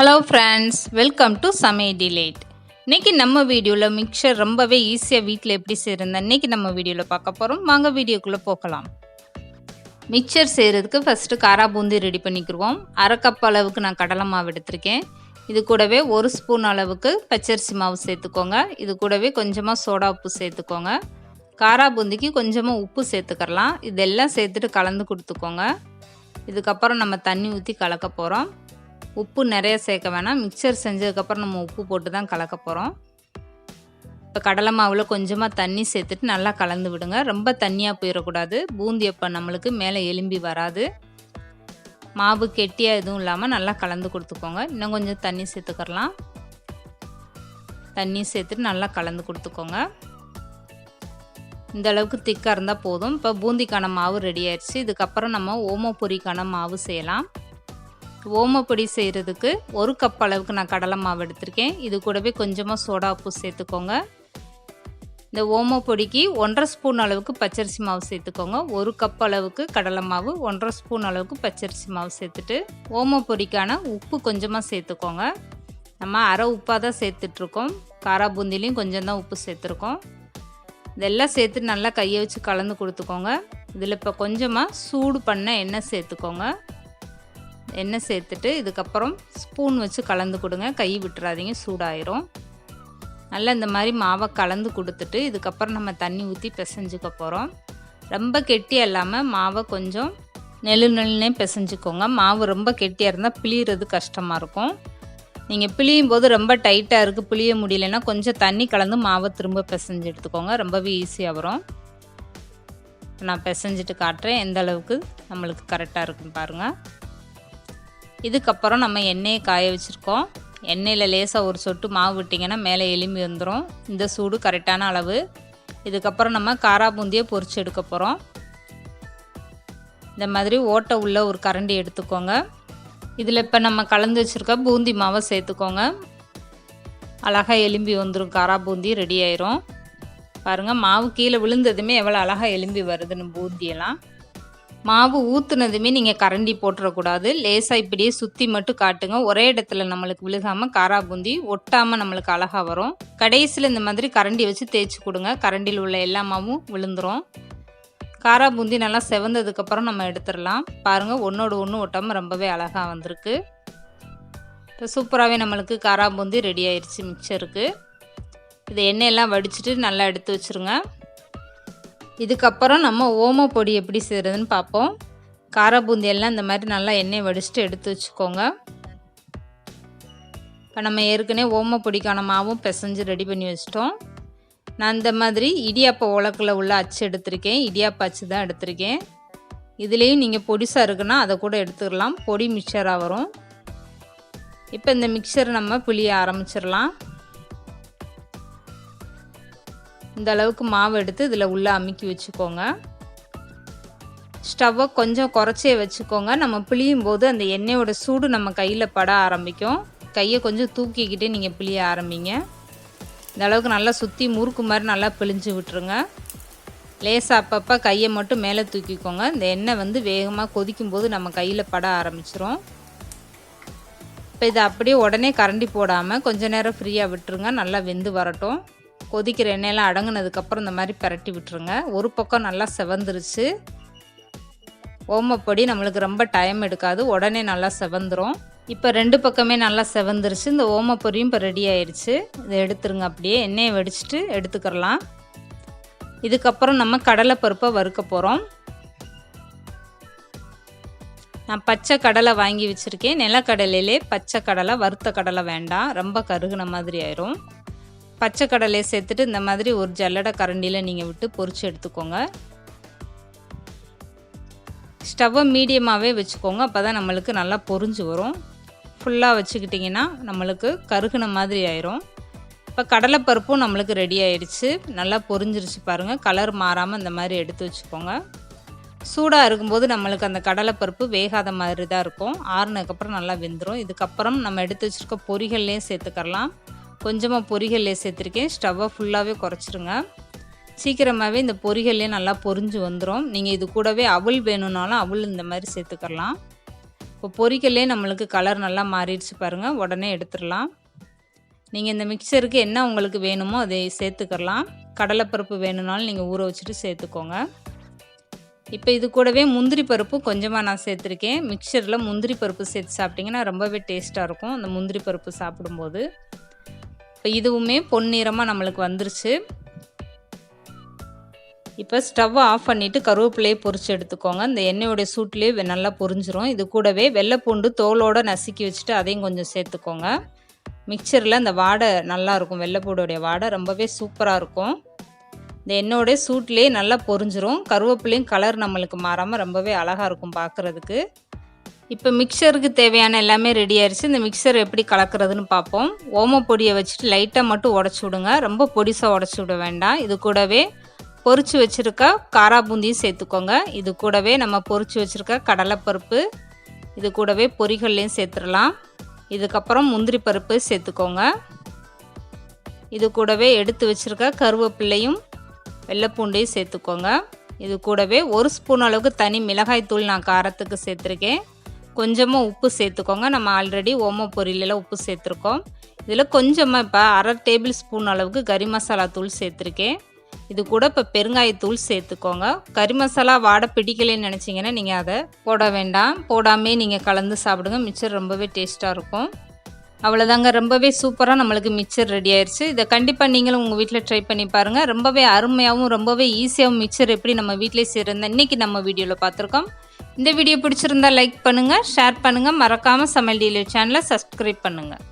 Hello friends, welcome to Samayaldelight. இன்றைக்கி நம்ம வீடியோவில் மிக்சர் ரொம்பவே ஈஸியாக வீட்டில் எப்படி செய்கிறேன் இன்றைக்கி நம்ம வீடியோவில் பார்க்க போகிறோம். வாங்க வீடியோக்குள்ளே போகலாம். மிக்சர் செய்கிறதுக்கு ஃபஸ்ட்டு காரா பூந்தி ரெடி பண்ணிக்கிடுவோம். அரை கப் அளவுக்கு நான் கடலை மாவு எடுத்திருக்கேன். இது கூடவே 1 ஸ்பூன் அளவுக்கு பச்சரிசி மாவு சேர்த்துக்கோங்க. இது கூடவே கொஞ்சமாக சோடா உப்பு சேர்த்துக்கோங்க. காரா பூந்திக்கு கொஞ்சமாக உப்பு சேர்த்துக்கலாம். இதெல்லாம் சேர்த்துட்டு கலந்து கொடுத்துக்கோங்க. இதுக்கப்புறம் நம்ம தண்ணி ஊற்றி கலக்க போகிறோம். உப்பு நிறைய சேர்க்க வேணாம். மிக்சர் செஞ்சதுக்கப்புறம் நம்ம உப்பு போட்டு தான் கலக்க போகிறோம். இப்போ கடலை மாவில் கொஞ்சமாக தண்ணி சேர்த்துட்டு நல்லா கலந்து விடுங்க. ரொம்ப தண்ணியாக போயிடக்கூடாது. பூந்தி அப்போ நம்மளுக்கு மேலே எலும்பி வராது. மாவு கெட்டியாக எதுவும் இல்லாமல் நல்லா கலந்து கொடுத்துக்கோங்க. இன்னும் கொஞ்சம் தண்ணி சேர்த்துக்கலாம். தண்ணி சேர்த்துட்டு நல்லா கலந்து கொடுத்துக்கோங்க. இந்த அளவுக்கு திக்காக இருந்தால் போதும். இப்போ பூந்திக்கான மாவு ரெடி ஆயிடுச்சு. இதுக்கப்புறம் நம்ம ஓமப்பொரிக்கான மாவு செய்யலாம். ஓமப்பொடி செய்கிறதுக்கு 1 கப் அளவுக்கு நான் கடலை மாவு எடுத்திருக்கேன். இது கூடவே கொஞ்சமாக சோடா உப்பு சேர்த்துக்கோங்க. இந்த ஓமப்பொடிக்கு 1.5 ஸ்பூன் அளவுக்கு பச்சரிசி மாவு சேர்த்துக்கோங்க. 1 கப் அளவுக்கு கடலை மாவு, 1.5 ஸ்பூன் அளவுக்கு பச்சரிசி மாவு சேர்த்துட்டு ஓமப்பொடிக்கான உப்பு கொஞ்சமாக சேர்த்துக்கோங்க. நம்ம அரை உப்பாக தான் சேர்த்துட்ருக்கோம். காரா பூந்திலையும் கொஞ்சம் தான் உப்பு சேர்த்துருக்கோம். இதெல்லாம் சேர்த்து நல்லா கையை வச்சு கலந்து கொடுத்துக்கோங்க. இதில் இப்போ கொஞ்சமாக சூடு பண்ண எண்ணெய் சேர்த்துக்கோங்க. எண்ணெய் சேர்த்துட்டு இதுக்கப்புறம் ஸ்பூன் வச்சு கலந்து கொடுங்க. கை விட்டுறாதீங்க, சூடாயிரும். நல்லா இந்த மாதிரி மாவை கலந்து கொடுத்துட்டு இதுக்கப்புறம் நம்ம தண்ணி ஊற்றி பிசைஞ்சுக்க போகிறோம். ரொம்ப கெட்டியாக இல்லாமல் மாவை கொஞ்சம் நெல்லுன்னே பிசைஞ்சுக்கோங்க. மாவு ரொம்ப கெட்டியாக இருந்தால் பிழியறது கஷ்டமாக இருக்கும். நீங்கள் பிழியும் போது ரொம்ப டைட்டாக இருக்குது, பிழிய முடியலைன்னா கொஞ்சம் தண்ணி கலந்து மாவை திரும்ப பிசைஞ்சு எடுத்துக்கோங்க. ரொம்பவே ஈஸியாக வரும். நான் பிசைஞ்சிட்டு காட்டுறேன் எந்த அளவுக்கு நம்மளுக்கு கரெக்டாக இருக்குன்னு பாருங்கள். இதுக்கப்புறம் நம்ம எண்ணெயை காய வச்சுருக்கோம். எண்ணெயில் லேசாக ஒரு சொட்டு மாவு விட்டிங்கன்னா மேலே எலும்பி வந்துடும். இந்த சூடு கரெக்டான அளவு. இதுக்கப்புறம் நம்ம காரா பூந்தியை பொரிச்சு எடுக்க போகிறோம். இந்த மாதிரி ஓட்டை உள்ள ஒரு கரண்டி எடுத்துக்கோங்க. இதில் இப்போ நம்ம கலந்து வச்சுருக்க பூந்தி மாவை சேர்த்துக்கோங்க. அழகாக எலும்பி வந்துடும். காரா பூந்தி ரெடி ஆயிரும். பாருங்கள், மாவு கீழே விழுந்ததுமே எவ்வளோ அழகாக எலும்பி வருதுன்னு பூந்தியெல்லாம். மாவு ஊற்றுனதுமே நீங்கள் கரண்டி போட்டுறக்கூடாது. லேசாக இப்படியே சுற்றி மட்டும் காட்டுங்க. ஒரே இடத்துல நம்மளுக்கு விழுகாமல் காரா பூந்தி ஒட்டாமல் நம்மளுக்கு அழகாக வரும். கடைசியில் இந்த மாதிரி கரண்டி வச்சு தேய்ச்சி கொடுங்க. கரண்டியில் உள்ள எல்லா மாவும் விழுந்துடும். காரா பூந்தி நல்லா செவந்ததுக்கப்புறம் நம்ம எடுத்துடலாம். பாருங்கள், ஒன்றோடு ஒன்று ஒட்டாமல் ரொம்பவே அழகாக வந்திருக்கு. இப்போ சூப்பராகவே நம்மளுக்கு காரா பூந்தி ரெடி ஆயிடுச்சு மிக்சருக்கு. இதை எண்ணெயெல்லாம் வடிச்சிட்டு நல்லா எடுத்து வச்சுருங்க. இதுக்கப்புறம் நம்ம ஓமப்பொடி எப்படி செய்கிறதுன்னு பார்ப்போம். காரா பூந்தி எல்லாம் இந்த மாதிரி நல்லா எண்ணெய் வடிச்சிட்டு எடுத்து வச்சுக்கோங்க. இப்போ நம்ம ஏற்கனவே ஓமப்பொடிக்கான மாவும் பிசைஞ்சு ரெடி பண்ணி வச்சிட்டோம். நான் இந்த மாதிரி இடியாப்ப உலக்கில் உள்ள அச்சு எடுத்திருக்கேன். இடியாப்ப அச்சு தான் எடுத்திருக்கேன். இதுலேயும் நீங்கள் பொடிசாக இருக்குன்னா அதை கூட எடுத்துக்கலாம். பொடி மிக்சராக வரும். இப்போ இந்த மிக்சரை நம்ம புளிய ஆரம்பிச்சிடலாம். இந்த அளவுக்கு மாவு எடுத்து இதில் உள்ளே அமுக்கி வச்சுக்கோங்க. ஸ்டவ்வை கொஞ்சம் குறைச்சே வச்சுக்கோங்க. நம்ம பிழியும் போது அந்த எண்ணெயோட சூடு நம்ம கையில் பட ஆரம்பிக்கும். கையை கொஞ்சம் தூக்கிக்கிட்டே நீங்கள் பிழிய ஆரம்பிங்க. இந்த அளவுக்கு நல்லா சுற்றி முறுக்கு மாதிரி நல்லா பிழிஞ்சு விட்டுருங்க. லேசாக அப்பப்போ கையை மட்டும் மேலே தூக்கிக்கோங்க. இந்த எண்ணெய் வேகமாக கொதிக்கும் போது நம்ம கையில் பட ஆரம்பிச்சிரும். இப்போ இதை அப்படியே உடனே கரண்டி போடாமல் கொஞ்சம் நேரம் ஃப்ரீயாக விட்டுருங்க. நல்லா வெந்து வரட்டும். கொதிக்கிற எண்ணெயெல்லாம் அடங்குனதுக்கப்புறம் இந்த மாதிரி பரட்டி விட்டுருங்க. ஒரு பக்கம் நல்லா செவந்துருச்சு. ஓமப்பொடி நம்மளுக்கு ரொம்ப டைம் எடுக்காது, உடனே நல்லா செவந்துரும். இப்போ 2 பக்கமே நல்லா செவந்துருச்சு. இந்த ஓமப்பொரியும் இப்போ ரெடி ஆயிடுச்சு. இதை எடுத்துருங்க. அப்படியே எண்ணெயை வடிச்சிட்டு எடுத்துக்கிறலாம். இதுக்கப்புறம் நம்ம கடலைப்பருப்பை வறுக்க போகிறோம். நான் பச்சை கடலை வாங்கி வச்சுருக்கேன். நிலக்கடலையிலே பச்சை கடலை, வறுத்த கடலை வேண்டாம், ரொம்ப கருகுன மாதிரி ஆயிரும். பச்சை கடலையை சேர்த்துட்டு இந்த மாதிரி ஒரு ஜல்லடை கரண்டியில் நீங்கள் விட்டு பொரிச்சு எடுத்துக்கோங்க. ஸ்டவ்வை மீடியமாகவே வச்சுக்கோங்க. அப்போ தான் நம்மளுக்கு நல்லா பொரிஞ்சு வரும். ஃபுல்லாக வச்சுக்கிட்டிங்கன்னா நம்மளுக்கு கருகுன மாதிரி ஆயிரும். இப்போ கடலைப்பருப்பும் நம்மளுக்கு ரெடி ஆயிடுச்சு. நல்லா பொரிஞ்சிருச்சு பாருங்கள். கலர் மாறாமல் இந்த மாதிரி எடுத்து வச்சுக்கோங்க. சூடாக இருக்கும்போது நம்மளுக்கு அந்த கடலைப்பருப்பு வேகாத மாதிரி தான் இருக்கும். ஆறுனதுக்கப்புறம் நல்லா வெந்துடும். இதுக்கப்புறம் நம்ம எடுத்து வச்சுருக்க பொரிகள்லேயும் சேர்த்துக்கலாம். கொஞ்சமாக பொரிகல்லே சேர்த்துருக்கேன். ஸ்டவ்வை ஃபுல்லாகவே குறைச்சிருங்க. சீக்கிரமாகவே இந்த பொரிகள்லேயே நல்லா பொரிஞ்சு வந்துடும். நீங்கள் இது கூடவே அவல் வேணும்னாலும் அவல் இந்த மாதிரி சேர்த்துக்கலாம். இப்போ பொரிக்கல்லே நம்மளுக்கு கலர் நல்லா மாறிடுச்சு பாருங்கள். உடனே எடுத்துடலாம். நீங்கள் இந்த மிக்சருக்கு என்ன உங்களுக்கு வேணுமோ அதை சேர்த்துக்கலாம். கடலைப்பருப்பு வேணும்னாலும் நீங்கள் ஊற வச்சுட்டு சேர்த்துக்கோங்க. இப்போ இது கூடவே முந்திரி பருப்பு கொஞ்சமாக நான் சேர்த்துருக்கேன். மிக்சரில் முந்திரி பருப்பு சேர்த்து சாப்பிட்டிங்கன்னா ரொம்பவே டேஸ்ட்டாக இருக்கும் அந்த முந்திரி பருப்பு சாப்பிடும்போது. இப்போ இதுவுமே பொன்னிறமாக நம்மளுக்கு வந்துருச்சு. இப்போ ஸ்டவ்வை ஆஃப் பண்ணிவிட்டு கருவேப்பிலையை பொரித்து எடுத்துக்கோங்க. இந்த எண்ணெயோடைய சூட்லேயே நல்லா பொரிஞ்சிரும். இது கூடவே வெள்ளைப்பூண்டு தோலோடு நசுக்கி வச்சுட்டு அதையும் கொஞ்சம் சேர்த்துக்கோங்க. மிக்சரில் அந்த வாடை நல்லாயிருக்கும். வெள்ளைப்பூடோடைய வாடை ரொம்பவே சூப்பராக இருக்கும். இந்த எண்ணெயோடைய சூட்லேயே நல்லா பொரிஞ்சிரும். கருவேப்பிலையும் கலர் நம்மளுக்கு மாறாமல் ரொம்பவே அழகாக இருக்கும் பார்க்குறதுக்கு. இப்போ மிக்சருக்கு தேவையான எல்லாமே ரெடி ஆயிடுச்சு. இந்த மிக்சர் எப்படி கலக்கிறதுன்னு பார்ப்போம். ஓமப்பொடியை வச்சுட்டு லைட்டாக மட்டும் உடச்சி விடுங்க. ரொம்ப பொடிசாக உடச்சி விட வேண்டாம். இது கூடவே பொரிச்சு வச்சுருக்க காரா பூந்தியும் சேர்த்துக்கோங்க. இது கூடவே நம்ம பொரிச்சு வச்சுருக்க கடலைப்பருப்பு, இது கூடவே பொரிகள்லையும் சேர்த்துடலாம். இதுக்கப்புறம் முந்திரி பருப்பு சேர்த்துக்கோங்க. இது கூடவே எடுத்து வச்சுருக்க கருவேப்பிலையும் வெள்ளைப்பூண்டையும் சேர்த்துக்கோங்க. இது கூடவே 1 ஸ்பூன் அளவுக்கு தனி மிளகாய் தூள் நான் காரத்துக்கு சேர்த்துருக்கேன். கொஞ்சமாக உப்பு சேர்த்துக்கோங்க. நம்ம ஆல்ரெடி ஓம பொரியலில் உப்பு சேர்த்துருக்கோம். இதில் கொஞ்சமாக இப்போ 1/2 டேபிள் ஸ்பூன் அளவுக்கு கறி மசாலா தூள் சேர்த்துருக்கேன். இது கூட இப்போ பெருங்காயத்தூள் சேர்த்துக்கோங்க. கறி மசாலா வாடை பிடிக்கலைன்னு நினச்சிங்கன்னா நீங்கள் அதை போட வேண்டாம். போடாமே நீங்கள் கலந்து சாப்பிடுங்க. மிக்சர் ரொம்பவே டேஸ்ட்டாக இருக்கும். அவ்வளோதாங்க, ரொம்பவே சூப்பராக நம்மளுக்கு மிக்சர் ரெடி ஆயிடுச்சு. இதை கண்டிப்பாக நீங்களும் உங்கள் வீட்டில் ட்ரை பண்ணி பாருங்கள். ரொம்பவே அருமையாகவும் ரொம்பவே ஈஸியாகவும் மிக்சர் எப்படி நம்ம வீட்டிலே செய்கிறதா இன்றைக்கி நம்ம வீடியோவில் பார்த்துருக்கோம். இந்த வீடியோ பிடிச்சிருந்தா லைக் பண்ணுங்கள், ஷேர் பண்ணுங்கள். மறக்காமல் சமையல் டெய்லி சேனலை சப்ஸ்கிரைப் பண்ணுங்கள்.